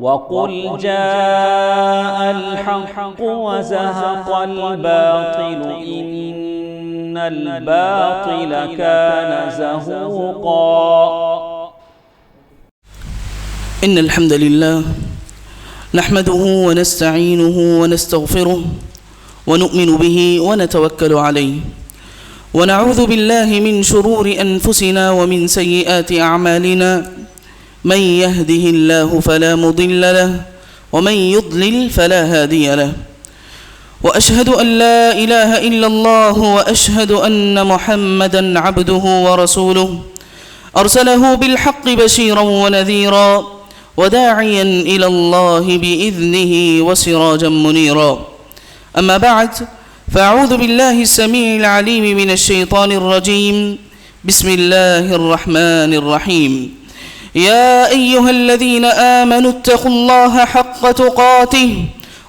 وقل جاء الحق وزهق الباطل إن الباطل كان زهوقا. إن الحمد لله نحمده ونستعينه ونستغفره ونؤمن به ونتوكل عليه ونعوذ بالله من شرور أنفسنا ومن سيئات أعمالنا من يهده الله فلا مضل له ومن يضلل فلا هادي له وأشهد أن لا إله إلا الله وأشهد أن محمدا عبده ورسوله أرسله بالحق بشيرا ونذيرا وداعيا إلى الله بإذنه وسراجا منيرا. أما بعد فأعوذ بالله السميع العليم من الشيطان الرجيم. بسم الله الرحمن الرحيم. يا أيها الذين آمنوا اتقوا الله حق تقاته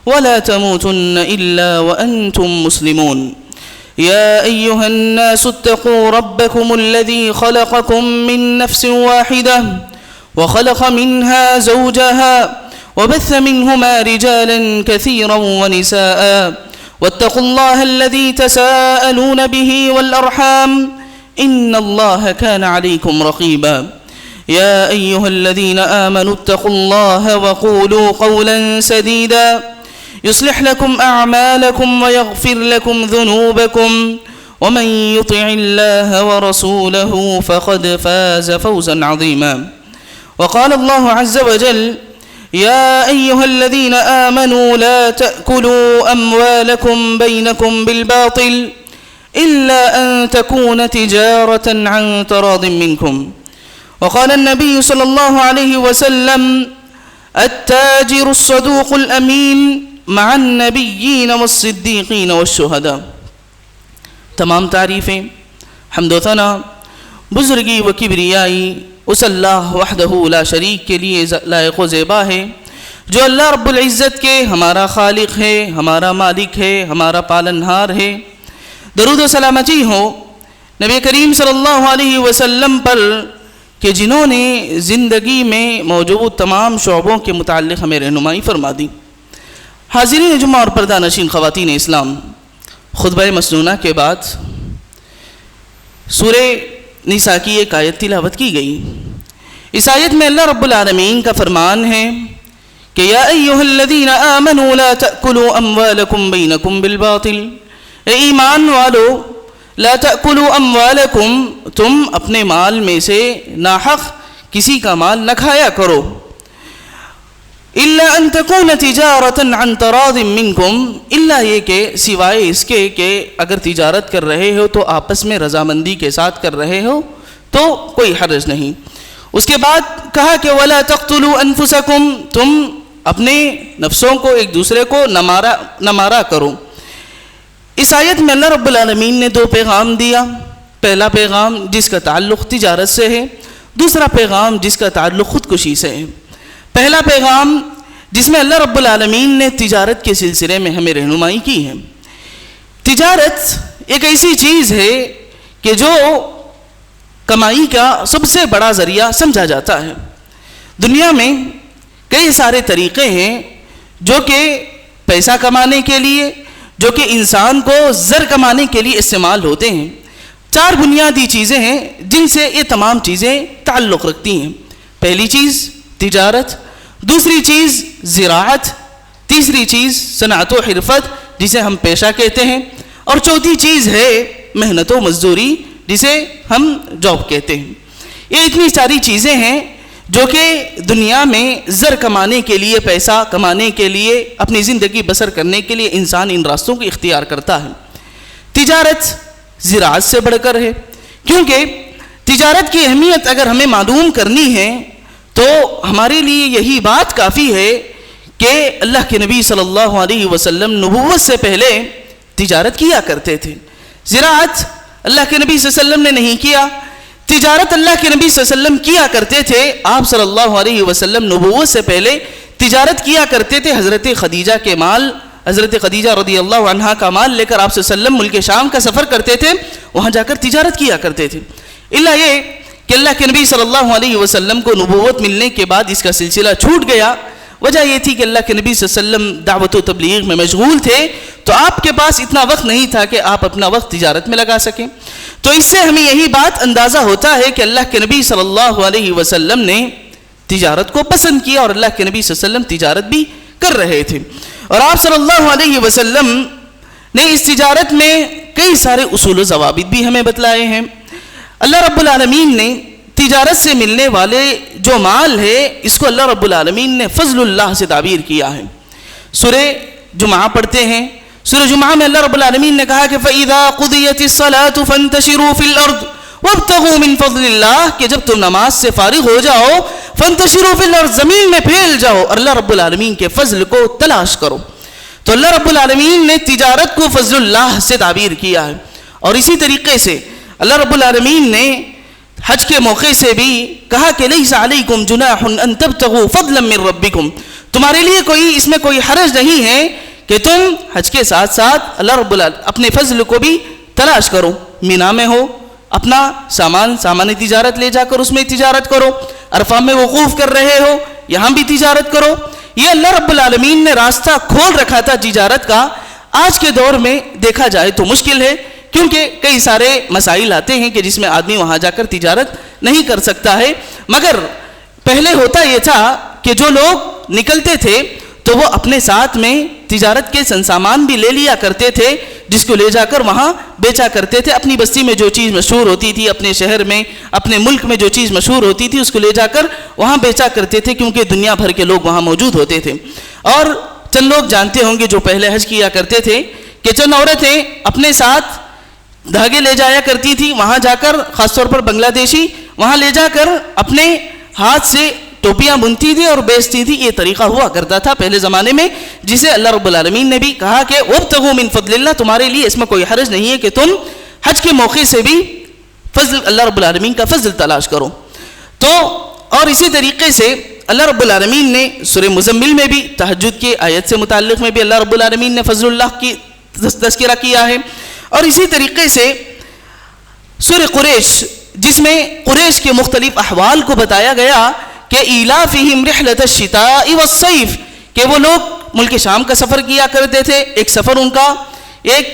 ولا تموتن إلا وأنتم مسلمون. يا أيها الناس اتقوا ربكم الذي خلقكم من نفس واحدة وخلق منها زوجها وبث منهما رجالا كثيرا ونساء واتقوا الله الذي تساءلون به والأرحام إن الله كان عليكم رقيبا. يا أيها الذين آمنوا اتقوا الله وقولوا قولا سديدا يصلح لكم أعمالكم ويغفر لكم ذنوبكم ومن يطع الله ورسوله فقد فاز فوزا عظيما. وقال الله عز وجل يا أيها الذين آمنوا لا تأكلوا أموالكم بينكم بالباطل إلا أن تكون تجارة عن تراض منكم. وقال النبي صلى الله عليه وسلم التاجر الصدوق الأمين مع النبيين والصديقين والشهداء. تمام تعریفیں حمد و ثنا بزرگی و کبریائی اس اللہ وحدہ لا شریک کے لیے لائق و زیبا ہے جو اللہ رب العزت کے ہمارا خالق ہے، ہمارا مالک ہے، ہمارا پالنہار ہے. درود و سلامتی ہو نبی کریم صلی اللہ علیہ وسلم پر کہ جنہوں نے زندگی میں موجود تمام شعبوں کے متعلق ہمیں رہنمائی فرما دی. حاضرین جمعہ اور پردہ نشین خواتین اسلام، خطبہ مسنونہ کے بعد سورہ نساء کی ایک آیت تلاوت کی گئی. اس آیت میں اللہ رب العالمین کا فرمان ہے کہ یا ایھا الذین آمنوا لا تأکلوا اموالکم بینکم بالباطل. اے ایمان والو، لا تأکلوا اموالکم، تم اپنے مال میں سے ناحق کسی کا مال نہ کھایا کرو. الا ان تکون تجارۃ عن تراض منکم، الا یہ کہ سوائے اس کے کہ اگر تجارت کر رہے ہو تو آپس میں رضامندی کے ساتھ کر رہے ہو تو کوئی حرج نہیں. اس کے بعد کہا کہ ولا تقتلوا انفسکم، تم اپنے نفسوں کو ایک دوسرے کو نہ مارا کرو. اس آیت میں اللہ رب العالمین نے دو پیغام دیا. پہلا پیغام جس کا تعلق تجارت سے ہے، دوسرا پیغام جس کا تعلق خودکشی سے ہے. پہلا پیغام جس میں اللہ رب العالمین نے تجارت کے سلسلے میں ہمیں رہنمائی کی ہے. تجارت ایک ایسی چیز ہے کہ جو کمائی کا سب سے بڑا ذریعہ سمجھا جاتا ہے. دنیا میں کئی سارے طریقے ہیں جو کہ پیسہ کمانے کے لیے، جو کہ انسان کو زر کمانے کے لیے استعمال ہوتے ہیں. چار بنیادی چیزیں ہیں جن سے یہ تمام چیزیں تعلق رکھتی ہیں. پہلی چیز تجارت، دوسری چیز زراعت، تیسری چیز صنعت و حرفت جسے ہم پیشہ کہتے ہیں، اور چوتھی چیز ہے محنت و مزدوری جسے ہم جاب کہتے ہیں. یہ اتنی ساری چیزیں ہیں جو کہ دنیا میں زر کمانے کے لیے، پیسہ کمانے کے لیے، اپنی زندگی بسر کرنے کے لیے انسان ان راستوں کو اختیار کرتا ہے. تجارت زراعت سے بڑھ کر ہے، کیونکہ تجارت کی اہمیت اگر ہمیں معلوم کرنی ہے تو ہمارے لیے یہی بات کافی ہے کہ اللہ کے نبی صلی اللہ علیہ وسلم نبوت سے پہلے تجارت کیا کرتے تھے. زراعت اللہ کے نبی صلی اللہ علیہ وسلم نے نہیں کیا، تجارت اللہ کے نبی صلی اللہ علیہ وسلم کیا کرتے تھے. آپ صلی اللہ علیہ وسلم نبوت سے پہلے تجارت کیا کرتے تھے. حضرت خدیجہ کے مال، حضرت خدیجہ رضی اللہ عنہا کا مال لے کر آپ صلی اللہ علیہ وسلم ملک شام کا سفر کرتے تھے، وہاں جا کر تجارت کیا کرتے تھے. اللہ یہ کہ اللہ کے نبی صلی اللہ علیہ وسلم کو نبوت ملنے کے بعد اس کا سلسلہ چھوٹ گیا، وجہ یہ تھی کہ اللہ کے نبی صلی اللہ علیہ وسلم دعوت و تبلیغ میں مشغول تھے، تو آپ کے پاس اتنا وقت نہیں تھا کہ آپ اپنا وقت تجارت میں لگا سکیں۔ تو اس سے ہمیں یہی بات اندازہ ہوتا ہے کہ اللہ کے نبی صلی اللہ علیہ وسلم نے تجارت کو پسند کیا، اور اللہ کے نبی صلی اللہ علیہ وسلم تجارت بھی کر رہے تھے، اور آپ صلی اللہ علیہ وسلم نے اس تجارت میں کئی سارے اصول و ضوابط بھی ہمیں بتلائے ہیں۔ اللہ رب العالمین نے تجارت سے ملنے والے جو مال ہے اس کو اللہ رب العالمین نے فضل اللہ سے تعبیر کیا ہے۔ سورہ جمعہ پڑھتے ہیں، سورہ جمعہ میں اللہ رب العالمین نے کہا کہ فَإِذَا قُضِيَتِ الصَّلَاةُ فَانْتَشِرُوا فِي الْأَرْضِ وَابْتَغُوا مِنْ فَضْلِ اللَّهِ، کہ جب تم نماز سے فارغ ہو جاؤ فَانْتَشِرُوا فِي الْأَرْضِ، زمین میں پھیل جاؤ اور اللہ رب العالمین کے فضل کو تلاش کرو۔ تو اللہ رب العالمین نے تجارت کو فضل اللہ سے تعبیر کیا ہے، اور اسی طریقے سے اللہ رب العالمین نے حج کے موقع سے بھی کہا کہ لیس علیکم جناح ان تبتغوا فضلا من ربکم، تمہارے لیے اس میں کوئی حرج نہیں ہے کہ تم حج کے ساتھ ساتھ اللہ رب العالمین اپنے فضل کو بھی تلاش کرو۔ مینا میں ہو، اپنا سامان تجارت لے جا کر اس میں تجارت کرو، عرفہ میں وقوف کر رہے ہو یہاں بھی تجارت کرو۔ یہ اللہ رب العالمین نے راستہ کھول رکھا تھا تجارت کا۔ آج کے دور میں دیکھا جائے تو مشکل ہے، کیونکہ کئی سارے مسائل آتے ہیں کہ جس میں آدمی وہاں جا کر تجارت نہیں کر سکتا ہے، مگر پہلے ہوتا یہ تھا کہ جو لوگ نکلتے تھے تو وہ اپنے ساتھ میں تجارت کے سامان بھی لے لیا کرتے تھے، جس کو لے جا کر وہاں بیچا کرتے تھے۔ اپنی بستی میں جو چیز مشہور ہوتی تھی، اپنے شہر میں، اپنے ملک میں جو چیز مشہور ہوتی تھی اس کو لے جا کر وہاں بیچا کرتے تھے، کیونکہ دنیا بھر کے لوگ وہاں موجود ہوتے تھے۔ اور چند لوگ جانتے ہوں گے جو پہلے حج کیا کرتے تھے کہ چند عورتیں اپنے ساتھ دھاگے لے جایا کرتی تھی، وہاں جا کر خاص طور پر بنگلہ دیشی وہاں لے جا کر اپنے ہاتھ سے ٹوپیاں بنتی تھی اور بیچتی تھی۔ یہ طریقہ ہوا کرتا تھا پہلے زمانے میں، جسے اللہ رب العالمین نے بھی کہا کہ وَابْتَغُوا مِنْ فَضْلِ اللَّهِ، تمہارے لیے اس میں کوئی حرج نہیں ہے کہ تم حج کے موقع سے بھی اللہ رب العالمین کا فضل تلاش کرو۔ تو اور اسی طریقے سے اللہ رب العالمین نے سورہ مزمل میں بھی تہجد کی آیت سے متعلق میں بھی اللہ رب العالمین نے فضل اللہ کی تذکرہ کیا ہے، اور اسی طریقے سے سورہ قریش جس میں قریش کے مختلف احوال کو بتایا گیا کہ ایلافہم رحلۃ الشتاء والصیف، کہ وہ لوگ ملک شام کا سفر کیا کرتے تھے۔ ایک سفر ان کا ایک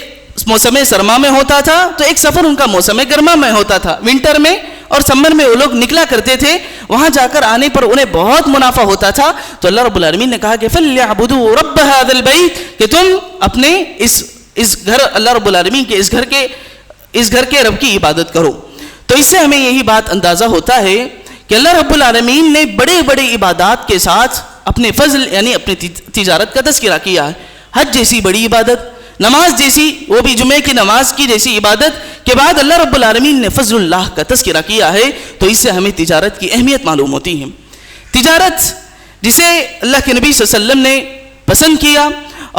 موسم سرما میں ہوتا تھا، تو ایک سفر ان کا موسم گرما میں ہوتا تھا، ونٹر میں اور سمر میں وہ لوگ نکلا کرتے تھے۔ وہاں جا کر آنے پر انہیں بہت منافع ہوتا تھا، تو اللہ رب العالمین نے کہا کہ فَلْيَعْبُدُوا رَبَّ هَذَا الْبَيْتِ، کہ تم اپنے اس گھر اللہ رب العالمین کے اس گھر کے رب کی عبادت کرو۔ تو اس سے ہمیں یہی بات اندازہ ہوتا ہے کہ اللہ رب العالمین نے بڑے بڑے عبادات کے ساتھ اپنے فضل یعنی اپنی تجارت کا تذکرہ کیا ہے۔ حج جیسی بڑی عبادت، نماز جیسی، وہ بھی جمعے کی نماز کی جیسی عبادت کے بعد اللہ رب العالمین نے فضل اللہ کا تذکرہ کیا ہے، تو اس سے ہمیں تجارت کی اہمیت معلوم ہوتی ہے۔ تجارت جسے اللہ کے نبی صلی اللہ علیہ وسلم نے پسند کیا،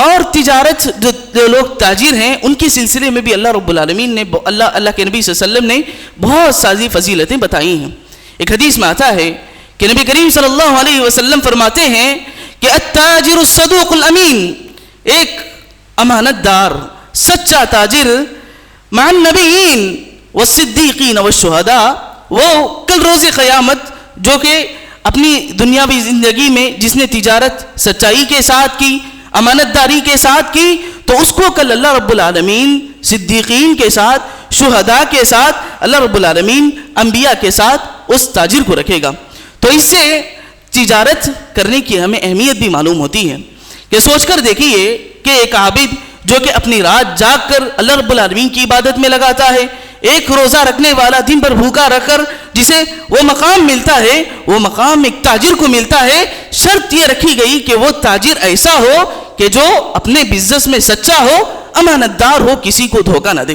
اور تجارت جو لوگ تاجر ہیں ان کے سلسلے میں بھی اللہ رب العالمین نے اللہ کے نبی صلی اللہ علیہ وسلم نے بہت ساری فضیلتیں بتائی ہیں۔ ایک حدیث میں آتا ہے کہ نبی کریم صلی اللہ علیہ وسلم فرماتے ہیں کہ التاجر الصدوق الامین، ایک امانت دار سچا تاجر مع النبیین والصدیقین والشہداء، وہ کل روز قیامت جو کہ اپنی دنیاوی زندگی میں جس نے تجارت سچائی کے ساتھ کی، امانت داری کے ساتھ کی، تو اس کو کل اللہ رب العالمین صدیقین کے ساتھ، شہداء کے ساتھ، اللہ رب العالمین انبیاء کے ساتھ اس تاجر کو رکھے گا۔ تو اس سے تجارت کرنے کی ہمیں اہمیت بھی معلوم ہوتی ہے کہ سوچ کر دیکھیے کہ ایک عابد جو کہ اپنی رات جاگ کر اللہ رب العالمین کی عبادت میں لگاتا ہے، ایک روزہ رکھنے والا دن بھر بھوکا رکھ کر جسے وہ مقام ملتا ہے، وہ مقام ایک تاجر کو ملتا ہے۔ شرط یہ رکھی گئی کہ وہ تاجر ایسا ہو کہ جو اپنے بزنس میں سچا ہو، امانت دار ہو، کسی کو دھوکہ نہ دے۔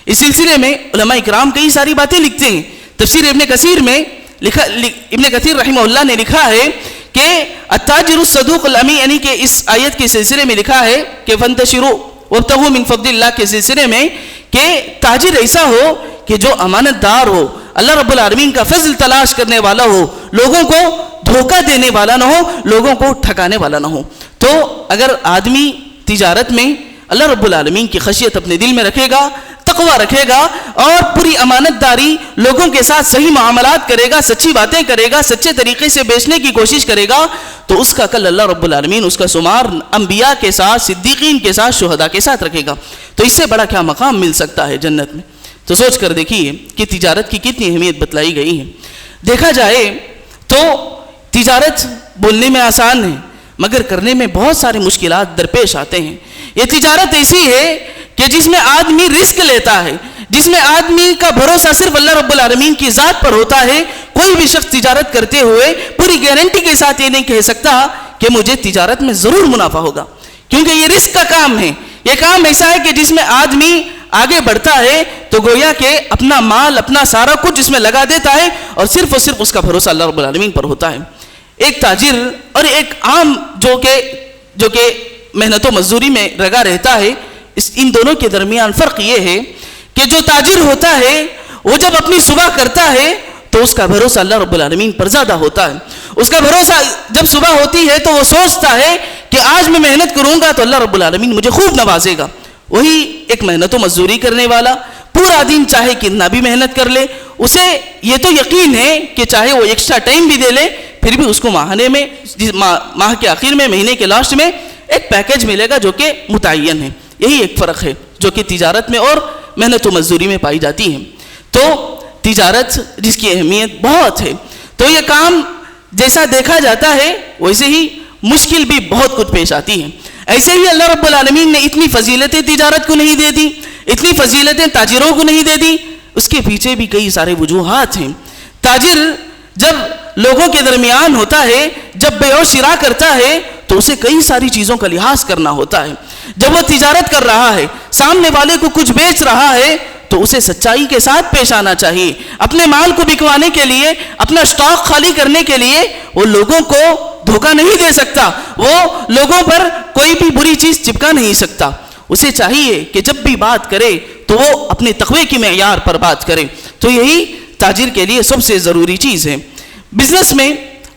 اس سلسلے میں علماء اکرام کئی ساری باتیں لکھتے ہیں۔ تفسیر ابن کثیر میں ابن کثیر رحمہ اللہ نے لکھا ہے کہ التاجر الصدوق الامین، یعنی کہ اس آیت کے سلسلے میں لکھا ہے کہ فانتشروا وابتغوا من فضل اللہ کے سلسلے میں کہ تاجر ایسا ہو کہ جو امانت دار ہو، اللہ رب العالمین کا فضل تلاش کرنے والا ہو، لوگوں کو دھوکہ دینے والا نہ ہو، لوگوں کو ٹھکانے والا نہ ہو۔ تو اگر آدمی تجارت میں اللہ رب العالمین کی خشیت اپنے دل میں رکھے گا، تقوی رکھے گا، اور پوری امانت داری لوگوں کے ساتھ صحیح معاملات کرے گا، سچی باتیں کرے گا، سچے طریقے سے بیچنے کی کوشش کرے گا، تو اس کا کل اللہ رب العالمین اس کا شمار انبیاء کے ساتھ، صدیقین کے ساتھ، شہداء کے ساتھ رکھے گا. تو اس سے بڑا کیا مقام مل سکتا ہے جنت میں. تو سوچ کر دیکھیے کہ تجارت کی کتنی اہمیت بتلائی گئی ہے. دیکھا جائے تو تجارت بولنے میں آسان ہے مگر کرنے میں بہت سارے مشکلات درپیش آتے ہیں. یہ تجارت ایسی ہے کہ جس میں آدمی رسک لیتا ہے، جس میں آدمی کا بھروسہ صرف اللہ رب العالمین کی ذات پر ہوتا ہے. کوئی بھی شخص تجارت کرتے ہوئے پوری گارنٹی کے ساتھ یہ نہیں کہہ سکتا کہ مجھے تجارت میں ضرور منافع ہوگا، کیونکہ یہ رسک کا کام ہے. یہ کام ایسا ہے کہ جس میں آدمی آگے بڑھتا ہے تو گویا کہ اپنا مال، اپنا سارا کچھ اس میں لگا دیتا ہے اور صرف اس کا بھروسہ اللہ رب العالمین پر ہوتا ہے. ایک تاجر اور ایک عام جو کہ محنت و مزدوری میں لگا رہتا ہے، ان دونوں کے درمیان فرق یہ ہے کہ جو تاجر ہوتا ہے وہ جب اپنی صبح کرتا ہے تو اس کا بھروسہ اللہ رب العالمین پر زیادہ ہوتا ہے. اس کا بھروسہ جب صبح ہوتی ہے تو وہ سوچتا ہے کہ آج میں محنت کروں گا تو اللہ رب العالمین مجھے خوب نوازے گا. وہی ایک محنت و مزدوری کرنے والا پورا دن چاہے کتنا بھی محنت کر لے، اسے یہ تو یقین ہے کہ چاہے وہ ایکسٹرا ٹائم بھی دے لے پھر بھی اس کو ماہ کے آخر میں، مہینے کے لاسٹ میں ایک پیکیج ملے گا جو کہ متعین ہے. یہی ایک فرق ہے جو کہ تجارت میں اور محنت و مزدوری میں پائی جاتی ہے. تو تجارت جس کی اہمیت بہت ہے، تو یہ کام جیسا دیکھا جاتا ہے ویسے ہی مشکل بھی بہت کچھ پیش آتی ہیں. ایسے ہی اللہ رب العالمین نے اتنی فضیلتیں تجارت کو نہیں دے دی، اتنی فضیلتیں تاجروں کو نہیں دے دی. اس کے پیچھے بھی کئی سارے وجوہات ہیں. تاجر جب لوگوں کے درمیان ہوتا ہے، جب بیع و شراء کرتا ہے تو اسے کئی ساری چیزوں کا لحاظ کرنا ہوتا ہے. جب وہ تجارت کر رہا ہے، سامنے والے کو کچھ بیچ رہا ہے تو اسے سچائی کے ساتھ پیش آنا چاہیے. اپنے مال کو بکوانے کے لیے، اپنا سٹاک خالی کرنے کے لیے وہ لوگوں کو دھوکہ نہیں دے سکتا، وہ لوگوں پر کوئی بھی بری چیز چپکا نہیں سکتا. اسے چاہیے کہ جب بھی بات کرے تو وہ اپنے تقوی کی معیار پر بات کرے. تو یہی تاجر کے لیے سب سے ضروری چیز ہے. بزنس میں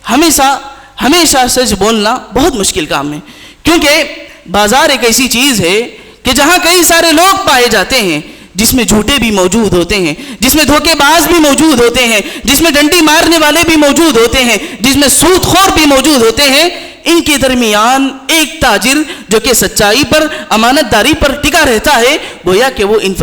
ہمیشہ سچ بولنا بہت مشکل کام ہے، کیونکہ بازار ایک ایسی چیز ہے کہ جہاں کئی سارے لوگ پائے جاتے ہیں جس میں جھوٹے بھی موجود ہوتے ہیں، جس میں دھوکے باز بھی موجود ہوتے ہیں، جس میں ڈنڈی مارنے والے بھی موجود ہوتے ہیں، جس میں سود خور بھی موجود ہوتے ہیں. ان کے درمیان ایک تاجر جو کہ سچائی پر، امانت داری پر ٹکا رہتا ہے، گویا کہ وہ ان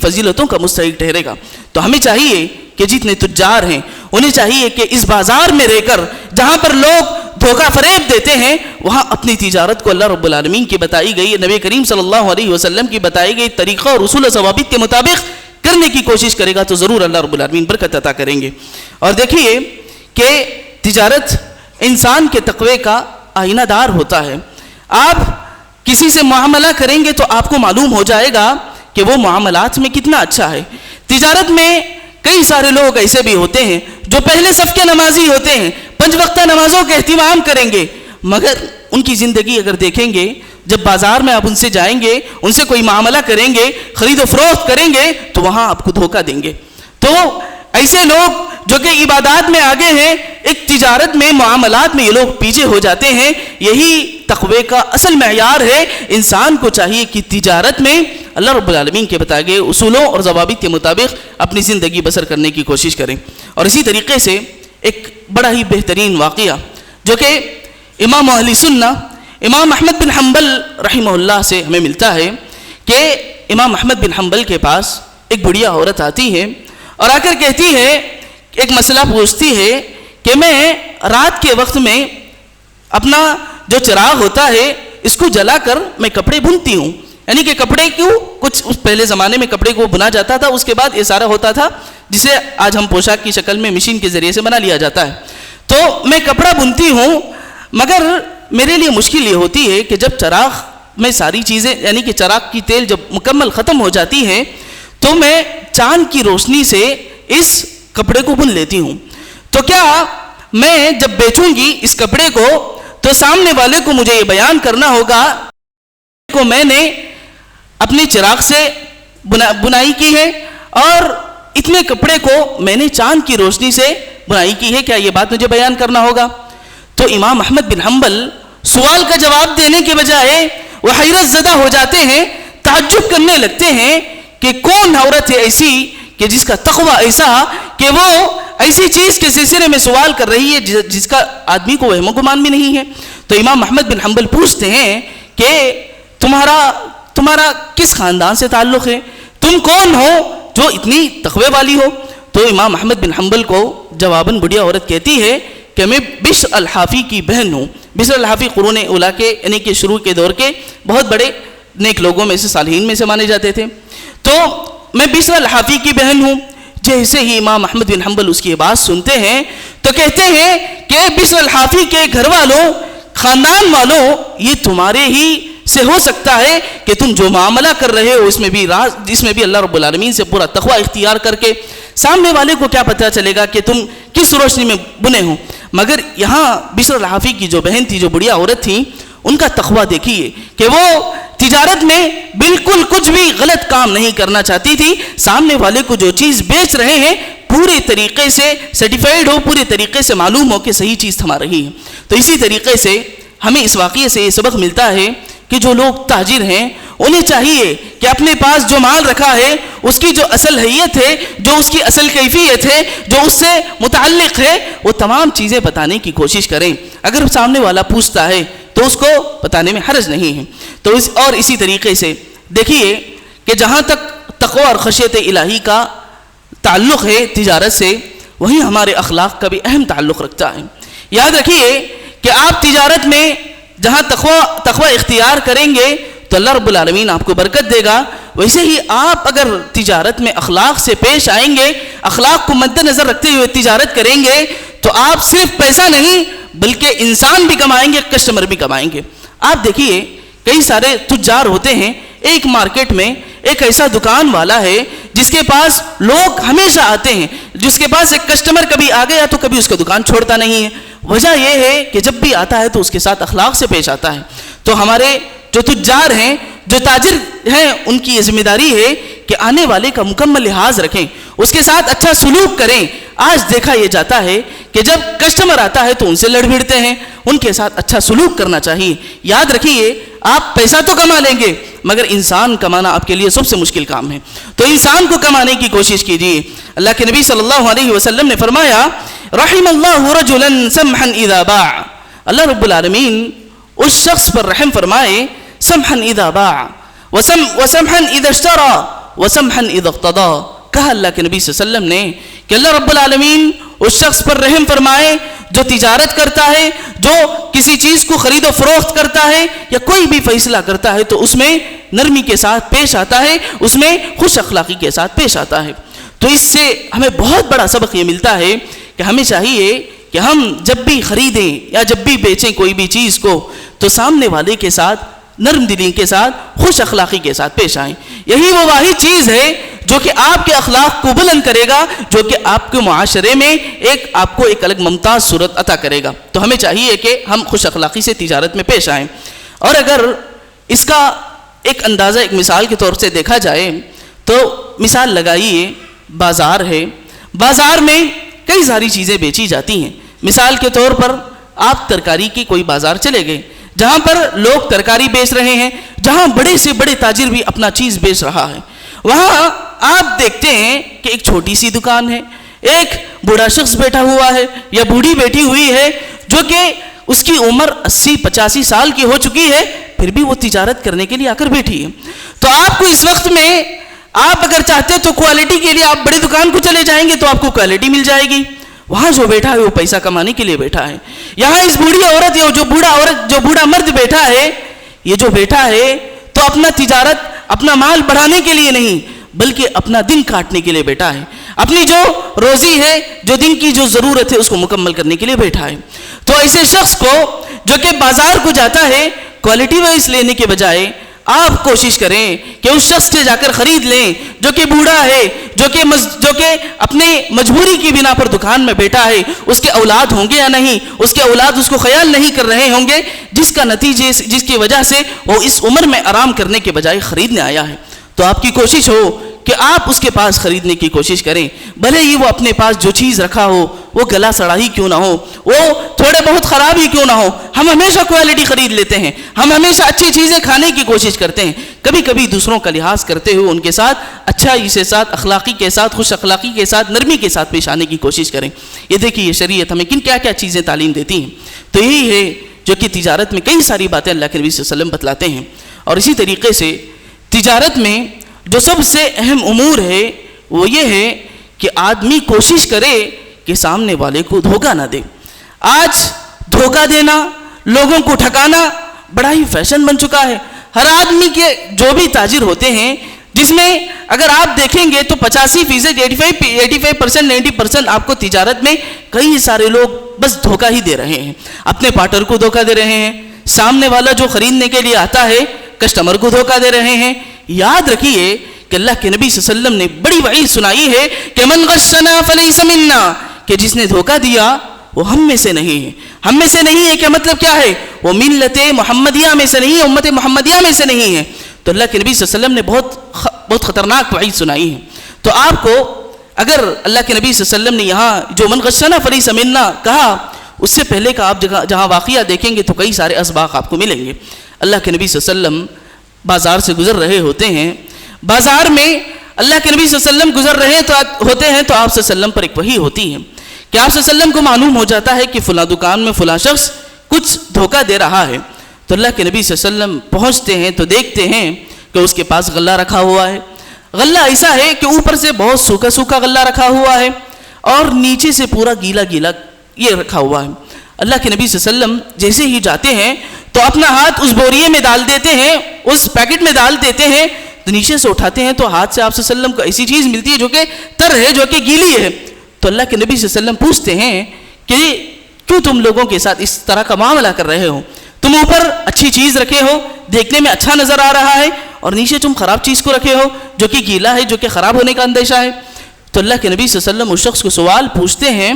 فضیلتوں کا مستحق ٹھہرے گا. تو ہمیں چاہیے کہ جتنے تجار ہیں انہیں چاہیے کہ اس بازار میں رہ کر جہاں پر لوگ دھوکہ فریب دیتے ہیں وہاں اپنی تجارت کو اللہ رب العالمین کی بتائی گئی، نبی کریم صلی اللہ علیہ وسلم کی بتائی گئی طریقہ اور اصول و ضوابط کے مطابق کرنے کی کوشش کرے گا تو ضرور اللہ رب العالمین برکت عطا کریں گے. اور دیکھیے کہ تجارت انسان کے تقوی کا آئینہ دار ہوتا ہے. آپ کسی سے معاملہ کریں گے تو آپ کو معلوم ہو جائے گا کہ وہ معاملات میں کتنا اچھا ہے. تجارت میں کئی سارے لوگ ایسے بھی ہوتے ہیں جو پہلے صف کے نمازی ہوتے ہیں، 5 وقتہ نمازوں کا اہتمام کریں گے، مگر ان کی زندگی اگر دیکھیں گے، جب بازار میں آپ ان سے جائیں گے، ان سے کوئی معاملہ کریں گے، خرید و فروخت کریں گے تو وہاں آپ کو دھوکہ دیں گے. تو ایسے لوگ جو کہ عبادات میں آگے ہیں، ایک تجارت میں، معاملات میں یہ لوگ پیچھے ہو جاتے ہیں. یہی تقوی کا اصل معیار ہے. انسان کو چاہیے کہ تجارت میں اللہ رب العالمین کے بتائے گئے اصولوں اور ضوابط کے مطابق اپنی زندگی بسر کرنے کی کوشش کریں. اور اسی طریقے سے ایک بڑا ہی بہترین واقعہ جو کہ امام اہل سنہ امام احمد بن حنبل رحمہ اللہ سے ہمیں ملتا ہے کہ امام احمد بن حنبل کے پاس ایک بڑھیا عورت آتی ہے اور آ کر کہتی ہے، ایک مسئلہ پوچھتی ہے کہ میں رات کے وقت میں اپنا جو چراغ ہوتا ہے اس کو جلا کر میں کپڑے بنتی ہوں. یعنی کہ کپڑے کیوں کچھ اس پہلے زمانے میں کپڑے کو بنا جاتا تھا، اس کے بعد یہ سارا ہوتا تھا جسے آج ہم پوشاک کی شکل میں مشین کے ذریعے سے بنا لیا جاتا ہے. تو میں کپڑا بنتی ہوں، مگر میرے لیے مشکل یہ ہوتی ہے کہ جب چراغ میں ساری چیزیں یعنی کہ چراغ کی تیل جب مکمل ختم ہو جاتی ہے تو میں چاند کی روشنی سے اس کپڑے کو بن لیتی ہوں. تو کیا میں جب بیچوں گی اس کپڑے کو تو سامنے والے کو مجھے یہ بیان کرنا ہوگا کہ میں نے اپنے چراغ سے بنائی کی ہے اور اتنے کپڑے کو میں نے چاند کی روشنی سے بنائی کی ہے، کیا یہ بات مجھے بیان کرنا ہوگا؟ تو امام احمد بن حنبل سوال کا جواب دینے کے بجائے وہ حیرت زدہ ہو جاتے ہیں، تعجب کرنے لگتے ہیں کہ کون عورت ہے ایسی کہ جس کا تقوی ایسا کہ وہ ایسی چیز کے سلسلے میں سوال کر رہی ہے جس کا آدمی کو وہم و گمان بھی نہیں ہے. تو امام احمد بن حنبل پوچھتے ہیں کہ تمہارا کس خاندان سے تعلق ہے, تم کون ہو جو اتنی تقوی والی ہو؟ تو امام احمد بن حنبل کو جواباً بڑھیا عورت کہتی ہے کہ میں بشر الحافی کی بہن ہوں. بشر الحافی قرون اولیٰ کے یعنی کہ شروع کے دور کے بہت بڑے نیک لوگوں میں سے, صالحین میں سے مانے جاتے تھے. تو میں بشر الحافی کی بہن ہوں. جیسے ہی امام احمد بن حنبل اس کی بات سنتے ہیں تو کہتے ہیں کہ بشر الحافی کے گھر والوں, خاندان والوں, یہ تمہارے ہی سے ہو سکتا ہے کہ تم جو معاملہ کر رہے ہو اس میں بھی اللہ رب العالمین سے پورا تقوی اختیار کر کے, سامنے والے کو کیا پتہ چلے گا کہ تم کس روشنی میں بنے ہو. مگر یہاں بشر الحافی کی جو بہن تھی, جو بڑھیا عورت تھی, ان کا تقوی دیکھیے کہ وہ تجارت میں بالکل کچھ بھی غلط کام نہیں کرنا چاہتی تھی. سامنے والے کو جو چیز بیچ رہے ہیں پورے طریقے سے سرٹیفائیڈ ہو, پورے طریقے سے معلوم ہو کہ صحیح چیز تھما رہی ہے. تو اسی طریقے سے ہمیں اس واقعے سے یہ سبق ملتا ہے کہ جو لوگ تاجر ہیں انہیں چاہیے کہ اپنے پاس جو مال رکھا ہے اس کی جو اصل حیت ہے, جو اس کی اصل کیفیت ہے, جو اس سے متعلق ہے, وہ تمام چیزیں بتانے کی کوشش کریں. اگر سامنے والا پوچھتا ہے تو اس کو بتانے میں حرج نہیں ہے. تو اور اسی طریقے سے دیکھیے کہ جہاں تک تقوی اور خشیت الہی کا تعلق ہے تجارت سے, وہیں ہمارے اخلاق کا بھی اہم تعلق رکھتا ہے. یاد رکھیے کہ آپ تجارت میں جہاں تقوی اختیار کریں گے تو اللہ رب العالمین آپ کو برکت دے گا. ویسے ہی آپ اگر تجارت میں اخلاق سے پیش آئیں گے, اخلاق کو مد نظر رکھتے ہوئے تجارت کریں گے, تو آپ صرف پیسہ نہیں بلکہ انسان بھی کمائیں گے, کسٹمر بھی کمائیں گے. آپ دیکھیے کئی سارے تجار ہوتے ہیں, ایک مارکیٹ میں ایک ایسا دکان والا ہے جس کے پاس لوگ ہمیشہ آتے ہیں, جس کے پاس ایک کسٹمر کبھی آ گیا تو کبھی اس کا دکان چھوڑتا نہیں ہے. وجہ یہ ہے کہ جب بھی آتا ہے تو اس کے ساتھ اخلاق سے پیش آتا ہے. تو ہمارے جو تجار ہیں, جو تاجر ہیں, ان کی یہ ذمہ داری ہے کہ آنے والے کا مکمل لحاظ رکھیں, اس کے ساتھ اچھا سلوک کریں. آج دیکھا یہ جاتا ہے کہ جب کسٹمر آتا ہے تو ان سے لڑ بھڑتے ہیں, ان کے ساتھ اچھا سلوک کرنا چاہیے. یاد رکھیے آپ پیسہ تو کما لیں گے مگر انسان کمانا آپ کے لیے سب سے مشکل کام ہے. تو انسان کو کمانے کی کوشش کیجیے. اللہ کے نبی صلی اللہ علیہ وسلم نے فرمایا رحم اللہ رجلا سمحا اذا باع. اللہ رب العالمین اس شخص پر رحم فرمائے سمحا اذا باع وسمحا اذا اشترى وسمحا اذا اقتضى. کہا اللہ کے نبی صلی اللہ علیہ وسلم نے کہ اللہ رب العالمین اس شخص پر رحم فرمائے جو تجارت کرتا ہے, جو کسی چیز کو خرید و فروخت کرتا ہے یا کوئی بھی فیصلہ کرتا ہے تو اس میں نرمی کے ساتھ پیش آتا ہے, اس میں خوش اخلاقی کے ساتھ پیش آتا ہے. تو اس سے ہمیں بہت بڑا سبق یہ ملتا ہے کہ ہمیں چاہیے کہ ہم جب بھی خریدیں یا جب بھی بیچیں کوئی بھی چیز کو تو سامنے والے کے ساتھ نرم دلی کے ساتھ, خوش اخلاقی کے ساتھ پیش آئیں. یہی وہ واحد چیز ہے جو کہ آپ کے اخلاق کو بلند کرے گا, جو کہ آپ کے معاشرے میں آپ کو ایک الگ ممتاز صورت عطا کرے گا. تو ہمیں چاہیے کہ ہم خوش اخلاقی سے تجارت میں پیش آئیں. اور اگر اس کا ایک اندازہ ایک مثال کے طور سے دیکھا جائے تو مثال لگائیے بازار ہے, بازار میں کئی ساری چیزیں بیچی جاتی ہیں. مثال کے طور پر آپ ترکاری کی کوئی بازار چلے گئے جہاں پر لوگ ترکاری بیچ رہے ہیں, جہاں بڑے سے بڑے تاجر بھی اپنا چیز بیچ رہا ہے. وہاں آپ دیکھتے ہیں کہ ایک چھوٹی سی دکان ہے, ایک بوڑھا شخص بیٹھا ہوا ہے یا بوڑھی بیٹھی ہوئی ہے جو کہ اس کی عمر 80-85 سال کی ہو چکی ہے, پھر بھی وہ تجارت کرنے کے لیے آ کر بیٹھی ہے. تو آپ کو اس وقت میں آپ اگر چاہتے تو کوالٹی کے لیے آپ بڑی دکان کو چلے جائیں گے تو آپ کو کوالٹی مل جائے گی. وہاں جو بیٹھا ہے وہ پیسہ کمانے کے لیے بیٹھا ہے. یہاں اس بوڑھی عورت یا جو بوڑھا مرد بیٹھا ہے, یہ جو بیٹھا ہے تو اپنا تجارت اپنا مال بڑھانے کے لیے نہیں بلکہ اپنا دن کاٹنے کے لیے بیٹھا ہے, اپنی جو روزی ہے, جو دن کی جو ضرورت ہے اس کو مکمل کرنے کے لیے بیٹھا ہے. تو ایسے شخص کو جو کہ بازار کو جاتا ہے کوالٹی وائز لینے کے بجائے آپ کوشش کریں کہ اس شخص سے جا کر خرید لیں جو کہ بوڑھا ہے, جو کہ اپنے مجبوری کی بنا پر دکان میں بیٹھا ہے. اس کے اولاد ہوں گے یا نہیں, اس کے اولاد اس کو خیال نہیں کر رہے ہوں گے, جس کی وجہ سے وہ اس عمر میں آرام کرنے کے بجائے خریدنے آیا ہے. تو آپ کی کوشش ہو کہ آپ اس کے پاس خریدنے کی کوشش کریں، بھلے ہی وہ اپنے پاس جو چیز رکھا ہو وہ گلا سڑا ہی کیوں نہ ہو، وہ تھوڑے بہت خراب ہی کیوں نہ ہو، ہم ہمیشہ کوالٹی خرید لیتے ہیں، ہم ہمیشہ اچھی چیزیں کھانے کی کوشش کرتے ہیں، کبھی کبھی دوسروں کا لحاظ کرتے ہوئے ان کے ساتھ اچھائی کے ساتھ، اخلاقی کے ساتھ، خوش اخلاقی کے ساتھ، نرمی کے ساتھ پیش آنے کی کوشش کریں۔ یہ دیکھیے یہ شریعت ہمیں کن کیا کیا چیزیں تعلیم دیتی ہیں، تو یہی ہے جو کہ تجارت میں کئی ساری باتیں اللہ کے نبی صلی اللہ علیہ وسلم بتلاتے ہیں۔ اور اسی طریقے سے تجارت میں جو سب سے اہم امور ہے وہ یہ ہے کہ آدمی کوشش کرے کہ سامنے والے کو دھوکہ نہ دے۔ آج دھوکہ دینا، لوگوں کو ٹھکانا بڑا ہی فیشن بن چکا ہے۔ ہر آدمی کے جو بھی تاجر ہوتے ہیں، جس میں اگر آپ دیکھیں گے تو 85%، 85%، 90% آپ کو تجارت میں کئی سارے لوگ بس دھوکہ ہی دے رہے ہیں، اپنے پارٹنر کو دھوکہ دے رہے ہیں، سامنے والا جو خریدنے کے لیے آتا ہے کسٹمر کو دھوکہ دے رہے ہیں۔ یاد رکھیے کہ اللہ کے نبی صلی اللہ علیہ وسلم نے بڑی وعید سنائی ہے کہ من غشنا فلیس منا، کہ جس نے دھوکہ دیا وہ ہم میں سے نہیں ہے۔ ہم میں سے نہیں ہے کیا مطلب کیا ہے؟ وہ ملت محمدیہ میں سے نہیں ہے، امت محمدیہ میں سے نہیں ہے۔ تو اللہ کے نبی صلی اللہ علیہ وسلم نے بہت خطرناک وعید سنائی ہے۔ تو آپ کو اگر اللہ کے نبی صلی اللہ علیہ وسلم نے یہاں جو من غشنا فلیس منا کہا، اس سے پہلے کا آپ جہاں واقعہ دیکھیں گے تو کئی سارے اسباق آپ کو ملیں گے۔ اللہ کے نبی صلی اللہ علیہ وسلم بازار سے گزر رہے ہوتے ہیں، بازار میں اللہ کے نبی صلی اللہ علیہ وسلم گزر رہے ہوتے ہیں تو آپ صلی اللہ علیہ وسلم پر ایک وحی ہوتی ہے کہ آپ صلی اللہ علیہ وسلم کو معلوم ہو جاتا ہے کہ فلاں دکان میں فلاں شخص کچھ دھوکہ دے رہا ہے۔ تو اللہ کے نبی صلی اللہ علیہ وسلم پہنچتے ہیں تو دیکھتے ہیں کہ اس کے پاس غلہ رکھا ہوا ہے۔ غلہ ایسا ہے کہ اوپر سے بہت سوکھا سوکھا غلہ رکھا ہوا ہے اور نیچے سے پورا گیلا گیلا یہ رکھا ہوا ہے۔ اللہ کے نبی صلی اللہ علیہ وسلم جیسے ہی جاتے ہیں تو اپنا ہاتھ اس بوریے میں ڈال دیتے ہیں، اس پیکٹ میں ڈال دیتے ہیں، تو نیچے سے اٹھاتے ہیں تو ہاتھ سے آپ صلی اللہ علیہ وسلم کو ایسی چیز ملتی ہے جو کہ تر ہے، جو کہ گیلی ہے۔ تو اللہ کے نبی صلی اللہ علیہ وسلم پوچھتے ہیں کہ کیوں تم لوگوں کے ساتھ اس طرح کا معاملہ کر رہے ہو؟ تم اوپر اچھی چیز رکھے ہو، دیکھنے میں اچھا نظر آ رہا ہے، اور نیچے تم خراب چیز کو رکھے ہو جو کہ گیلا ہے، جو کہ خراب ہونے کا اندیشہ ہے۔ تو اللہ کے نبی صلی اللہ علیہ وسلم اس شخص کو سوال پوچھتے ہیں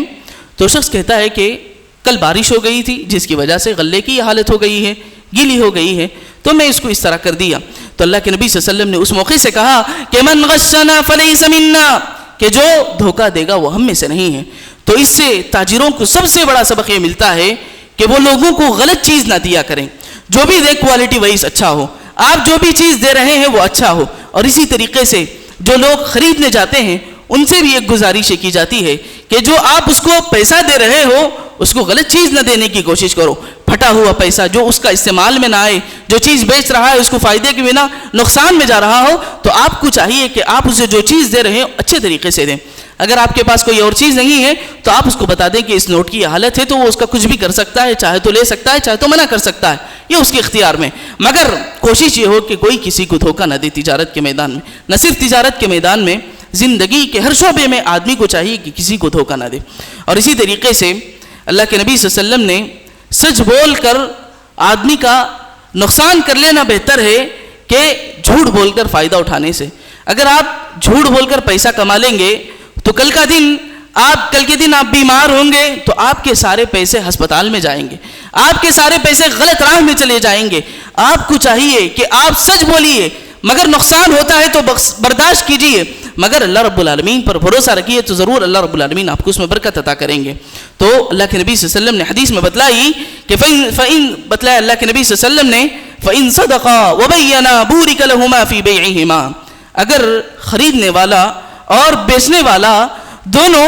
تو شخص کہتا ہے کہ کل بارش ہو گئی تھی جس کی وجہ سے غلے کی یہ حالت ہو گئی ہے، گیلی ہو گئی ہے، تو میں اس کو اس طرح کر دیا۔ تو اللہ کے نبی صلی اللہ علیہ وسلم نے اس موقع سے کہا کہ من غشنا فلیس منا، کہ جو دھوکہ دے گا وہ ہم میں سے نہیں ہے۔ تو اس سے تاجروں کو سب سے بڑا سبق یہ ملتا ہے کہ وہ لوگوں کو غلط چیز نہ دیا کریں، جو بھی دے کوالٹی وائز اچھا ہو، آپ جو بھی چیز دے رہے ہیں وہ اچھا ہو۔ اور اسی طریقے سے جو لوگ خریدنے جاتے ہیں ان سے بھی ایک گزارش کی جاتی ہے کہ جو آپ اس کو پیسہ دے رہے ہو اس کو غلط چیز نہ دینے کی کوشش کرو، پھٹا ہوا پیسہ جو اس کا استعمال میں نہ آئے، جو چیز بیچ رہا ہے اس کو فائدے کے بنا نقصان میں جا رہا ہو، تو آپ کو چاہیے کہ آپ اسے جو چیز دے رہے ہیں اچھے طریقے سے دیں۔ اگر آپ کے پاس کوئی اور چیز نہیں ہے تو آپ اس کو بتا دیں کہ اس نوٹ کی یہ حالت ہے، تو وہ اس کا کچھ بھی کر سکتا ہے، چاہے تو لے سکتا ہے، چاہے تو منع کر سکتا ہے، یہ اس کے اختیار میں، مگر کوشش یہ ہو کہ کوئی کسی کو دھوکہ نہ دے تجارت کے میدان میں۔ نہ صرف تجارت کے میدان میں، زندگی کے ہر شعبے میں آدمی کو چاہیے کہ کسی کو دھوکہ نہ دے۔ اور اسی طریقے سے اللہ کے نبی صلی اللہ علیہ وسلم نے سچ بول کر آدمی کا نقصان کر لینا بہتر ہے کہ جھوٹ بول کر فائدہ اٹھانے سے۔ اگر آپ جھوٹ بول کر پیسہ کما لیں گے تو کل کے دن آپ بیمار ہوں گے تو آپ کے سارے پیسے ہسپتال میں جائیں گے، آپ کے سارے پیسے غلط راہ میں چلے جائیں گے۔ آپ کو چاہیے کہ آپ سچ بولیے، مگر نقصان ہوتا ہے تو برداشت کیجیے، مگر اللہ رب العالمین پر بھروسہ رکھیے تو ضرور اللہ رب العالمین آپ کو اس میں برکت عطا کریں گے۔ تو اللہ کے نبی صلی اللہ علیہ وسلم نے حدیث میں بتلائی کہ بتلایا اللہ کے نبی صلی اللہ علیہ وسلم نے فَإِن صَدَقَا وَبَيَّنَا بُورِكَ لَهُمَا فِي بَيْعِهِمَا، اگر خریدنے والا اور بیچنے والا دونوں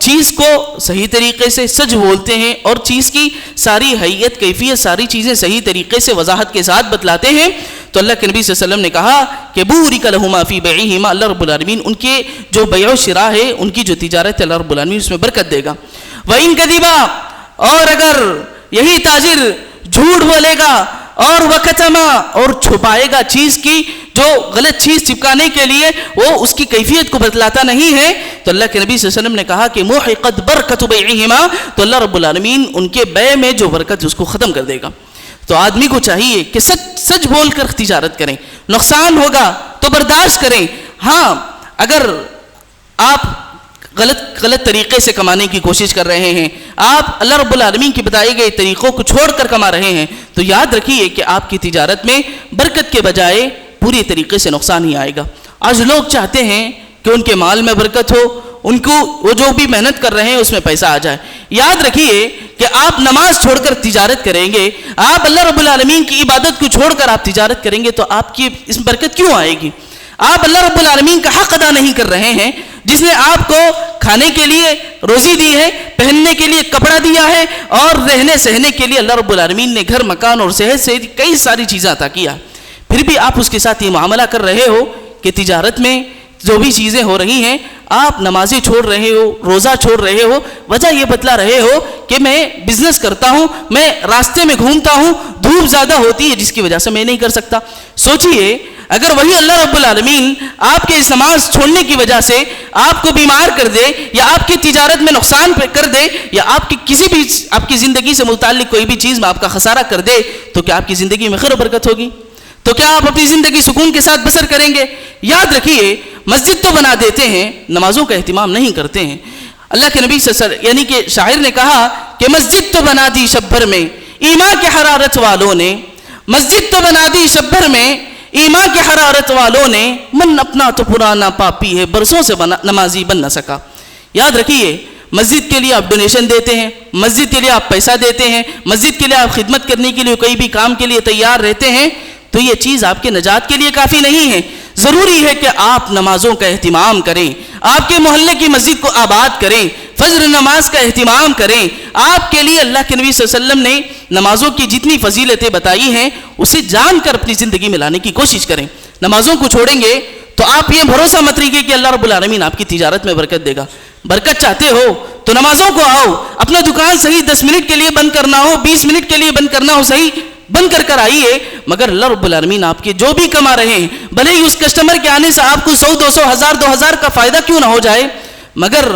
چیز کو صحیح طریقے سے سچ بولتے ہیں اور چیز کی ساری حیت کیفیت ساری چیزیں صحیح طریقے سے وضاحت کے ساتھ بتلاتے ہیں، تو اللہ کے نبی صلی اللہ علیہ وسلم نے کہا کہ بورک لہما فی بیعہما، اللہ رب العالمین ان کے جو بیع و شراء ہے، ان کی جو تجارت ہے، اللہ رب العالمین اس میں برکت دے گا۔ وَإِن كَذِبَا، اور اگر یہی تاجر جھوٹ بولے گا اور وَكَتَمَا، اور چھپائے گا چیز کی، جو غلط چیز چپکانے کے لیے وہ اس کی کیفیت کو بتلاتا نہیں ہے، تو اللہ کے نبی صلی اللہ علیہ وسلم نے کہا کہ مُحِقَتْ بَرْكَتُ بَيْعِهِمَا، تو اللہ رب العالمین ان کے بیع میں جو برکت اس کو ختم کر دے گا۔ تو آدمی کو چاہیے کہ سچ بول کر تجارت کریں، نقصان ہوگا تو برداشت کریں۔ ہاں اگر آپ غلط طریقے سے کمانے کی کوشش کر رہے ہیں، آپ اللہ رب العالمین کی بتائے گئے طریقوں کو چھوڑ کر کما رہے ہیں، تو یاد رکھیے کہ آپ کی تجارت میں برکت کے بجائے پوری طریقے سے نقصان ہی آئے گا۔ آج لوگ چاہتے ہیں کہ ان کے مال میں برکت ہو، ان کو وہ جو بھی محنت کر رہے ہیں اس میں پیسہ آ جائے۔ یاد رکھیے کہ آپ نماز چھوڑ کر تجارت کریں گے، آپ اللہ رب العالمین کی عبادت کو چھوڑ کر آپ تجارت کریں گے تو آپ کی اس میں برکت کیوں آئے گی؟ آپ اللہ رب العالمین کا حق ادا نہیں کر رہے ہیں، جس نے آپ کو کھانے کے لیے روزی دی ہے، پہننے کے لیے کپڑا دیا ہے، اور رہنے سہنے کے لیے اللہ رب العالمین نے گھر مکان اور صحت سے کئی ساری چیزیں عطا کیا، پھر بھی آپ اس کے ساتھ یہ معاملہ کر رہے ہو کہ تجارت میں جو بھی چیزیں ہو رہی ہیں آپ نمازیں چھوڑ رہے ہو، روزہ چھوڑ رہے ہو، وجہ یہ بتلا رہے ہو کہ میں بزنس کرتا ہوں، میں راستے میں گھومتا ہوں، دھوپ زیادہ ہوتی ہے جس کی وجہ سے میں نہیں کر سکتا۔ سوچئے اگر وہی اللہ رب العالمین آپ کے اس نماز چھوڑنے کی وجہ سے آپ کو بیمار کر دے، یا آپ کی تجارت میں نقصان کر دے، یا آپ کی کسی بھی آپ کی زندگی سے متعلق کوئی بھی چیز میں آپ کا خسارہ کر دے، تو کیا آپ کی زندگی میں خیر و برکت ہوگی؟ تو کیا آپ اپنی زندگی سکون کے ساتھ بسر کریں گے؟ یاد رکھیے مسجد تو بنا دیتے ہیں، نمازوں کا اہتمام نہیں کرتے ہیں۔ اللہ کے نبی صلی اللہ علیہ وسلم یعنی کہ شاعر نے کہا کہ مسجد تو بنا دی شب بھر میں ایمان کے حرارت والوں نے، مسجد تو بنا دی شب بھر میں ایمان کے حرارت والوں نے، من اپنا تو پرانا پاپی ہے برسوں سے نمازی بن نہ سکا۔ یاد رکھیے مسجد کے لیے آپ ڈونیشن دیتے ہیں، مسجد کے لیے آپ پیسہ دیتے ہیں، مسجد کے لیے آپ خدمت کرنے کے لیے کوئی بھی کام کے لیے تیار رہتے ہیں، تو یہ چیز آپ کے نجات کے لیے کافی نہیں ہے۔ ضروری ہے کہ آپ نمازوں کا اہتمام کریں، آپ کے محلے کی مسجد کو آباد کریں، فجر نماز کا اہتمام کریں۔ آپ کے لیے اللہ کے نبی صلی اللہ علیہ وسلم نے نمازوں کی جتنی فضیلتیں بتائی ہیں اسے جان کر اپنی زندگی میں لانے کی کوشش کریں۔ نمازوں کو چھوڑیں گے تو آپ یہ بھروسہ مت رکھیے کہ اللہ رب العالمین آپ کی تجارت میں برکت دے گا۔ برکت چاہتے ہو تو نمازوں کو آؤ، اپنا دکان صحیح 10 منٹ کے لیے بند کرنا ہو، 20 منٹ کے لیے بند کرنا ہو، صحیح بند کر آئیے، مگر اللہ رب العالمین آپ کے جو بھی کما رہے ہیں، بھلے ہی اس کسٹمر کے آنے سے آپ کو 100 200 1000 2000 کا فائدہ کیوں نہ ہو جائے، مگر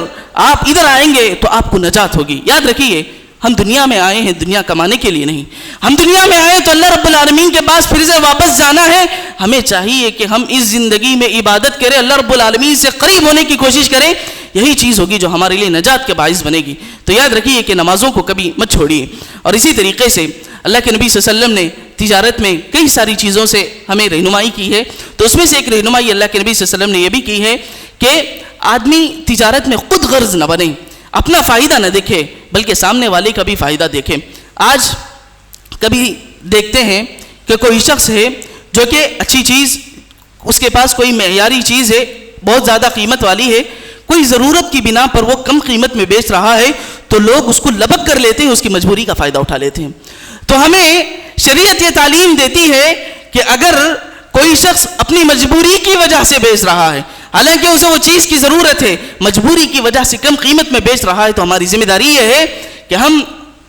آپ ادھر آئیں گے تو آپ کو نجات ہوگی۔ یاد رکھیے ہم دنیا میں آئے ہیں دنیا کمانے کے لیے نہیں، ہم دنیا میں آئے تو اللہ رب العالمین کے پاس پھر سے واپس جانا ہے۔ ہمیں چاہیے کہ ہم اس زندگی میں عبادت کریں، اللہ رب العالمین سے قریب ہونے کی کوشش کریں، یہی چیز ہوگی جو ہمارے لیے نجات کے باعث بنے گی۔ تو یاد رکھیے کہ نمازوں کو کبھی مت چھوڑیے۔ اور اسی طریقے سے اللہ کے نبی صلی اللہ علیہ وسلم نے تجارت میں کئی ساری چیزوں سے ہمیں رہنمائی کی ہے، تو اس میں سے ایک رہنمائی اللہ کے نبی صلی اللہ علیہ وسلم نے یہ بھی کی ہے کہ آدمی تجارت میں خود غرض نہ بنے، اپنا فائدہ نہ دیکھے بلکہ سامنے والے کا بھی فائدہ دیکھے۔ آج کبھی دیکھتے ہیں کہ کوئی شخص ہے جو کہ اچھی چیز، اس کے پاس کوئی معیاری چیز ہے، بہت زیادہ قیمت والی ہے، کوئی ضرورت کی بنا پر وہ کم قیمت میں بیچ رہا ہے تو لوگ اس کو لبک کر لیتے ہیں، اس کی مجبوری کا فائدہ اٹھا لیتے ہیں۔ تو ہمیں شریعت یہ تعلیم دیتی ہے کہ اگر کوئی شخص اپنی مجبوری کی وجہ سے بیچ رہا ہے، حالانکہ اسے وہ چیز کی ضرورت ہے، مجبوری کی وجہ سے کم قیمت میں بیچ رہا ہے، تو ہماری ذمہ داری یہ ہے کہ ہم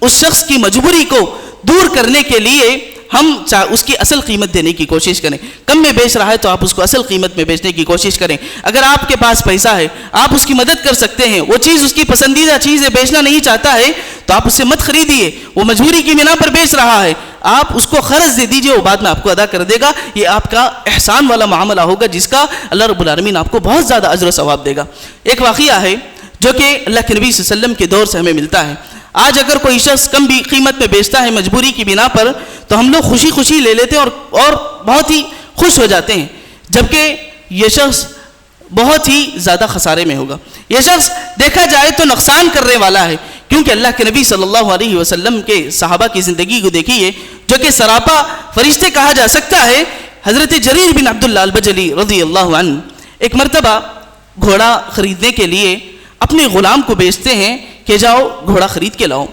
اس شخص کی مجبوری کو دور کرنے کے لیے ہم اس کی اصل قیمت دینے کی کوشش کریں۔ کم میں بیچ رہا ہے تو آپ اس کو اصل قیمت میں بیچنے کی کوشش کریں۔ اگر آپ کے پاس پیسہ ہے، آپ اس کی مدد کر سکتے ہیں، وہ چیز اس کی پسندیدہ چیز ہے، بیچنا نہیں چاہتا ہے تو آپ اس سے مت خریدیے، وہ مجبوری کی بنا پر بیچ رہا ہے، آپ اس کو قرض دے دیجئے، وہ بعد میں آپ کو ادا کر دے گا۔ یہ آپ کا احسان والا معاملہ ہوگا جس کا اللہ رب العالمین آپ کو بہت زیادہ اجر و ثواب دے گا۔ ایک واقعہ ہے جو کہ اللہ کے نبی صلی اللہ علیہ وسلم کے دور سے ہمیں ملتا ہے۔ آج اگر کوئی شخص کم بھی قیمت میں بیچتا ہے مجبوری کی بنا پر تو ہم لوگ خوشی خوشی لے لیتے ہیں اور بہت ہی خوش ہو جاتے ہیں، جبکہ یہ شخص بہت ہی زیادہ خسارے میں ہوگا۔ یہ شخص دیکھا جائے تو نقصان کرنے والا ہے، کیونکہ اللہ کے نبی صلی اللہ علیہ وسلم کے صحابہ کی زندگی کو دیکھیے جو کہ سراپا فرشتے کہا جا سکتا ہے۔ حضرت جریر بن عبداللہ البجلی رضی اللہ عنہ ایک مرتبہ گھوڑا خریدنے کے لیے اپنے غلام کو بیچتے ہیں کہ جاؤ گھوڑا خرید کے لاؤ۔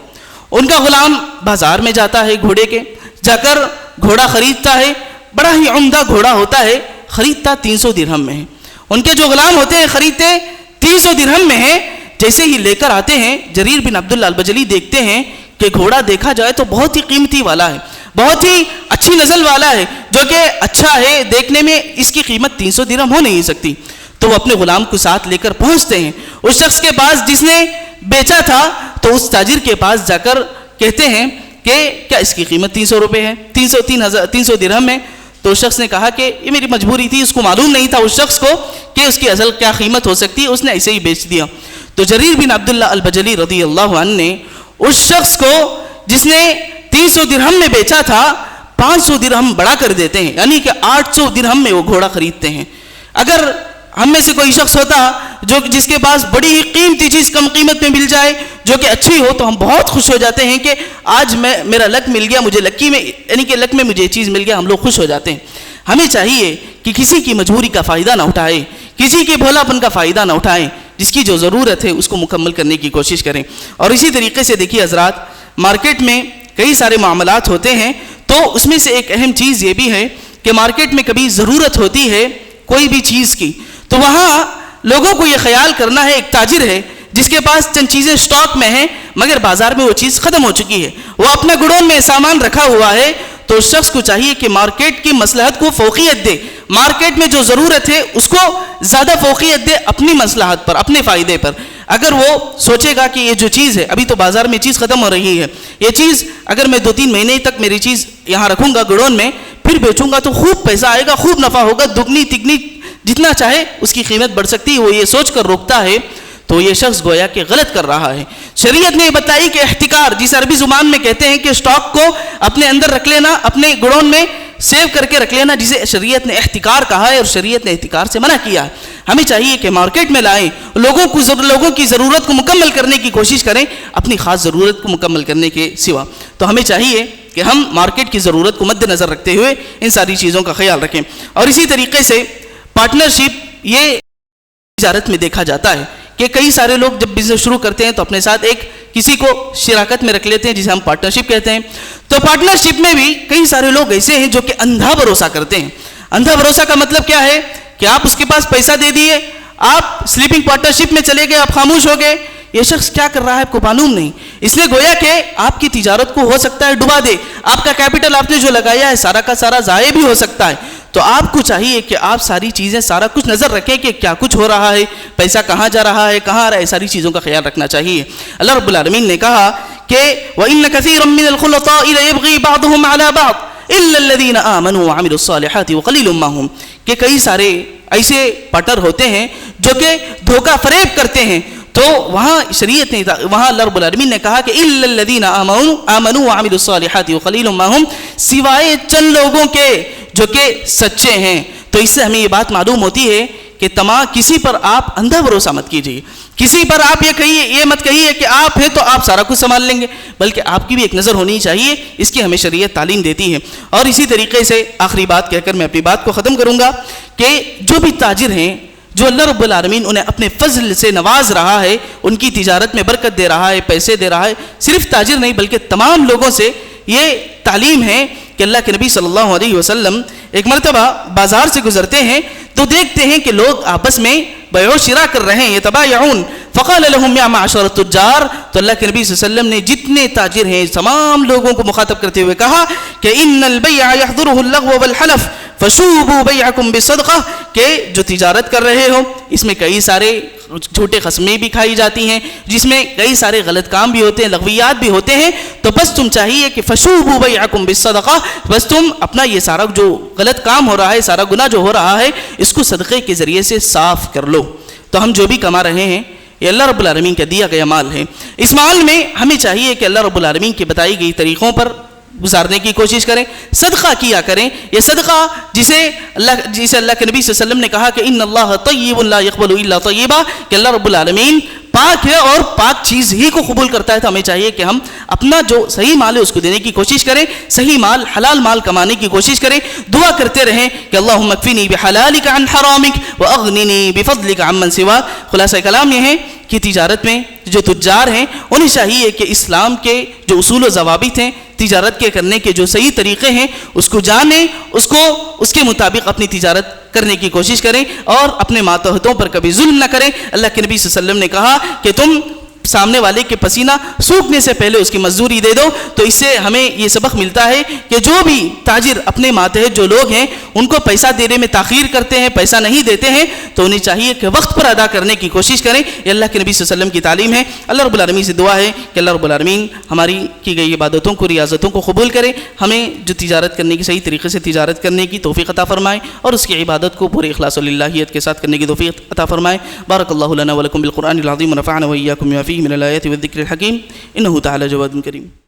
ان کا غلام بازار میں جاتا ہے، گھوڑے کے جا کر گھوڑا خریدتا ہے، بڑا ہی عمدہ گھوڑا ہوتا ہے، خریدتا 300 درہم میں ہے۔ ان کے جو غلام ہوتے ہیں خریدتے 300 درہم میں ہے۔ جیسے ہی لے کر آتے ہیں جریر بن عبداللہ البجلی دیکھتے ہیں کہ گھوڑا دیکھا جائے تو بہت ہی قیمتی والا ہے، بہت ہی اچھی نسل والا ہے، جو کہ اچھا ہے، دیکھنے میں اس کی قیمت 300 درہم ہو نہیں سکتی۔ تو وہ اپنے غلام کو ساتھ لے کر پہنچتے ہیں اس شخص کے پاس جس نے بیچا تھا، تو اس تاجر کے پاس جا کر کہتے ہیں کہ کیا اس کی قیمت 300 روپے ہے، 300 درہم ہے؟ تو اس شخص نے کہا کہ یہ میری مجبوری تھی، اس کو معلوم نہیں تھا اس شخص کو کہ اس کی اصل کیا قیمت ہو سکتی ہے، اس نے ایسے ہی بیچ دیا۔ تو جریر بن عبداللہ البجلی رضی اللہ عنہ نے اس شخص کو جس نے 300 درہم میں بیچا تھا 500 درہم بڑھا کر دیتے ہیں، یعنی کہ 800 درہم میں وہ گھوڑا خریدتے ہیں۔ اگر ہم میں سے کوئی شخص ہوتا جس کے پاس بڑی ہی قیمتی چیز کم قیمت میں مل جائے جو کہ اچھی ہو تو ہم بہت خوش ہو جاتے ہیں کہ آج میرا لک مل گیا، مجھے لکی میں یعنی کہ لک میں مجھے چیز مل گیا، ہم لوگ خوش ہو جاتے ہیں۔ ہمیں چاہیے کہ کسی کی مجبوری کا فائدہ نہ اٹھائے، کسی کے بھولاپن کا فائدہ نہ اٹھائیں، جس کی جو ضرورت ہے اس کو مکمل کرنے کی کوشش کریں۔ اور اسی طریقے سے دیکھیے حضرات، مارکیٹ میں کئی سارے معاملات ہوتے ہیں، تو اس میں سے ایک اہم چیز یہ بھی ہے کہ مارکیٹ میں کبھی ضرورت ہوتی ہے کوئی بھی چیز کی، تو وہاں لوگوں کو یہ خیال کرنا ہے، ایک تاجر ہے جس کے پاس چند چیزیں سٹاک میں ہیں مگر بازار میں وہ چیز ختم ہو چکی ہے، وہ اپنا گڈون میں سامان رکھا ہوا ہے، تو اس شخص کو چاہیے کہ مارکیٹ کی مصلحت کو فوقیت دے، مارکیٹ میں جو ضرورت ہے اس کو زیادہ فوقیت دے اپنی مصلحت پر، اپنے فائدے پر۔ اگر وہ سوچے گا کہ یہ جو چیز ہے ابھی تو بازار میں چیز ختم ہو رہی ہے، یہ چیز اگر میں 2-3 مہینے تک میری چیز یہاں رکھوں گا گڈون میں، پھر بیچوں گا تو خوب پیسہ آئے گا، خوب نفع ہوگا، دگنی تگنی جتنا چاہے اس کی قیمت بڑھ سکتی ہے، وہ یہ سوچ کر روکتا ہے تو یہ شخص گویا کہ غلط کر رہا ہے۔ شریعت نے یہ بتائی کہ احتکار، جس عربی زبان میں کہتے ہیں کہ سٹاک کو اپنے اندر رکھ لینا، اپنے گڈون میں سیو کر کے رکھ لینا، جسے شریعت نے احتکار کہا ہے اور شریعت نے احتکار سے منع کیا ہے۔ ہمیں چاہیے کہ مارکیٹ میں لائیں، لوگوں کی ضرورت کو مکمل کرنے کی کوشش کریں، اپنی خاص ضرورت کو مکمل کرنے کے سوا۔ تو ہمیں چاہیے کہ ہم مارکیٹ کی ضرورت کو مد نظر رکھتے ہوئے ان ساری چیزوں کا خیال رکھیں۔ اور اسی طریقے سے پارٹنرشپ، یہ تجارت میں دیکھا جاتا ہے کہ کئی سارے لوگ جب بزنس شروع کرتے ہیں تو اپنے ساتھ ایک کسی کو شراکت میں رکھ لیتے ہیں، جسے ہم پارٹنرشپ کہتے ہیں۔ تو پارٹنرشپ میں بھی کئی سارے لوگ ایسے ہیں جو کہ اندھا بھروسہ کرتے ہیں۔ اندھا بھروسہ کا مطلب کیا ہے کہ آپ اس کے پاس پیسہ دے دیے، آپ سلیپنگ پارٹنرشپ میں چلے گئے، آپ خاموش ہو گئے، یہ شخص کیا کر رہا ہے آپ کو معلوم نہیں، اس نے گویا کہ آپ کی تجارت کو ہو سکتا ہے ڈبا دے، آپ کا کیپٹل آپ نے جو لگایا ہے سارا کا سارا ضائع بھی ہو سکتا ہے۔ تو آپ کو چاہیے کہ آپ ساری چیزیں سارا کچھ نظر رکھیں کہ کیا کچھ ہو رہا ہے، پیسہ کہاں جا رہا ہے، کہاں آ رہا ہے، ساری چیزوں کا خیال رکھنا چاہیے۔ اللہ رب العالمین نے کہا کہ وَإِنَّ كَثِيرًا مِّنَ الْخُلَطَاءِ لَيَبْغِي بَعْضُهُمْ عَلَى بَعْضٍ إِلَّا الَّذِينَ آمَنُوا وَعَمِلُوا الصَّالِحَاتِ وَقَلِيلٌ مَّا هُمْ، کہ کئی سارے ایسے پارٹنر ہوتے ہیں جو کہ دھوکہ فریب کرتے ہیں، تو وہاں شریعت نے، وہاں اللہ رب العالمین نے کہا کہ إِلَّا الَّذِينَ آمَنُوا وَعَمِلُوا الصَّالِحَاتِ وَقَلِيلٌ مَّا هُمْ، سوائے چند لوگوں کے جو کہ سچے ہیں۔ تو اس سے ہمیں یہ بات معلوم ہوتی ہے کہ کسی پر آپ اندھا بھروسہ مت کیجیے، کسی پر آپ یہ مت کہیے کہ آپ ہیں تو آپ سارا کچھ سنبھال لیں گے، بلکہ آپ کی بھی ایک نظر ہونی چاہیے، اس کی ہمیں شریعت تعلیم دیتی ہے۔ اور اسی طریقے سے آخری بات کہہ کر میں اپنی بات کو ختم کروں گا کہ جو بھی تاجر ہیں، جو اللہ رب العالمین انہیں اپنے فضل سے نواز رہا ہے، ان کی تجارت میں برکت دے رہا ہے، پیسے دے رہا ہے، صرف تاجر نہیں بلکہ تمام لوگوں سے یہ تعلیم ہے کہ اللہ کے نبی صلی اللہ علیہ وسلم ایک مرتبہ بازار سے گزرتے ہیں تو دیکھتے ہیں کہ لوگ آپس میں بیع و شراء کر رہے ہیں، یتبایعون، فقال لهم یا معشر التجار، تو اللہ کے نبی صلی اللہ علیہ وسلم نے جتنے تاجر ہیں تمام لوگوں کو مخاطب کرتے ہوئے کہا کہ ان البیع یحضره اللغو والحلف فشوبوا بیعکم بالصدقہ، کہ جو تجارت کر رہے ہو اس میں کئی سارے جھوٹے قسمیں بھی کھائی جاتی ہیں، جس میں کئی سارے غلط کام بھی ہوتے ہیں، لغویات بھی ہوتے ہیں، تو بس تم چاہیے کہ فشوبوا بیعکم بالصدقہ، بس تم اپنا یہ سارا جو غلط کام ہو رہا ہے، سارا گناہ جو ہو رہا ہے، اس کو صدقے کے ذریعے سے صاف کر لو۔ تو ہم جو بھی کما رہے ہیں یہ اللہ رب العالمین کا دیا گیا مال ہے، اس مال میں ہمیں چاہیے کہ اللہ رب العالمین کی بتائی گئی طریقوں پر گزارنے کی کوشش کریں، صدقہ کیا کریں۔ یہ صدقہ جسے اللہ کے نبی صلی اللہ علیہ وسلم نے کہا کہ ان اللہ طیب لا یقبل الا طیبا، کہ اللہ رب العالمین پاک ہے اور پاک چیز ہی کو قبول کرتا ہے، تو ہمیں چاہیے کہ ہم اپنا جو صحیح مال ہے اس کو دینے کی کوشش کریں، صحیح مال حلال مال کمانے کی کوشش کریں، دعا کرتے رہیں کہ اللہم اکفنی بحلالک عن حرامک واغننی بفضلک عمن سواک۔ خلاصہ کلام یہ ہے کہ تجارت میں جو تجار ہیں انہیں چاہیے کہ اسلام کے جو اصول و ضوابط ہیں، تجارت کے کرنے کے جو صحیح طریقے ہیں اس کو جانیں، اس کے مطابق اپنی تجارت کرنے کی کوشش کریں اور اپنے ماتحتوں پر کبھی ظلم نہ کریں۔ اللہ کے نبی صلی اللہ علیہ وسلم نے کہا کہ تم سامنے والے کے پسینہ سوکھنے سے پہلے اس کی مزدوری دے دو۔ تو اس سے ہمیں یہ سبق ملتا ہے کہ جو بھی تاجر اپنے ماتحت جو لوگ ہیں ان کو پیسہ دینے میں تاخیر کرتے ہیں، پیسہ نہیں دیتے ہیں، تو انہیں چاہیے کہ وقت پر ادا کرنے کی کوشش کریں۔ یہ اللہ کے نبی صلی اللہ علیہ وسلم کی تعلیم ہے۔ اللہ رب العالمین سے دعا ہے کہ اللہ رب العالمین ہماری کی گئی عبادتوں کو، ریاضتوں کو قبول کرے، ہمیں جو تجارت کرنے کی صحیح طریقے سے تجارت کرنے کی توفیق عطا فرمائے اور اس کی عبادت کو پورے اخلاص و للہیت کے ساتھ کرنے کی توفیق عطا فرمائے۔ بارک اللہ لنا ولکم بالقرآن العظیم ونفعنا وإياكم بما فيه من الآيات والذکر الحکیم، انہ تعالی جواد کریم۔